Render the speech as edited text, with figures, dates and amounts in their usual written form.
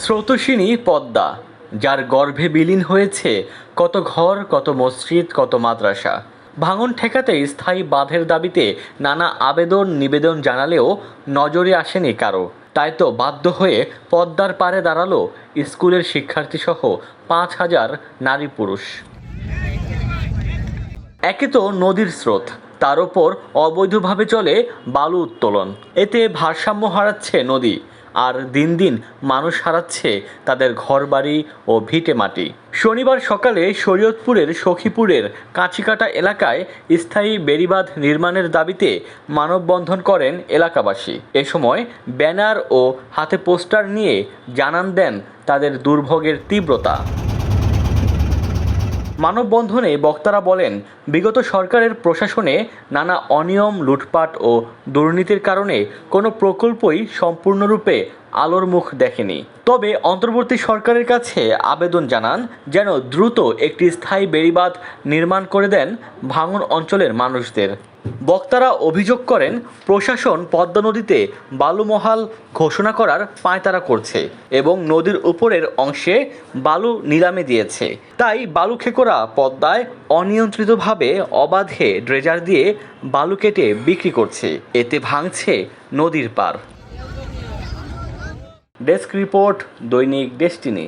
স্রোতস্বিনী পদ্মা, যার গর্ভে বিলীন হয়েছে কত ঘর, কত মসজিদ, কত মাদ্রাসা। ভাঙন ঠেকাতে স্থায়ী বাঁধের দাবিতে নানা আবেদন নিবেদন জানালেও নজরে আসেনি কারো। তাই তো বাধ্য হয়ে পদ্মার পাড়ে দাঁড়ালো স্কুলের শিক্ষার্থীসহ 5,000 নারী পুরুষ। একে তো নদীর স্রোত, তার ওপর অবৈধভাবে চলে বালু উত্তোলন। এতে ভারসাম্য হারাচ্ছে নদী, আর দিন দিন মানুষ হারাচ্ছে তাদের ঘরবাড়ি ও ভিটে মাটি। শনিবার সকালে শরীয়তপুরের সখীপুরের কাঁচিকাটা এলাকায় স্থায়ী বেড়িবাঁধ নির্মাণের দাবিতে মানববন্ধন করেন এলাকাবাসী। এ সময় ব্যানার ও হাতে পোস্টার নিয়ে জানান দেন তাদের দুর্ভোগের তীব্রতা। মানববন্ধনে বক্তারা বলেন, বিগত সরকারের প্রশাসনে নানা অনিয়ম, লুটপাট ও দুর্নীতির কারণে কোনো প্রকল্পই সম্পূর্ণরূপে আলোর মুখ দেখেনি। তবে অন্তর্বর্তী সরকারের কাছে আবেদন জানান যেন দ্রুত একটি স্থায়ী বেড়িবাঁধ নির্মাণ করে দেন ভাঙন অঞ্চলের মানুষদের। বক্তারা অভিযোগ করেন, প্রশাসন পদ্মা নদীতে বালুমহাল ঘোষণা করার পাঁয়তারা করছে এবং নদীর উপরের অংশে বালু নিলামে দিয়েছে। তাই বালুখেকোরা পদ্মায় অনিয়ন্ত্রিতভাবে অবাধে ড্রেজার দিয়ে বালু কেটে বিক্রি করছে। এতে ভাঙছে নদীর পাড়। ডেস্ক রিপোর্ট, দৈনিক ডেস্টিনি।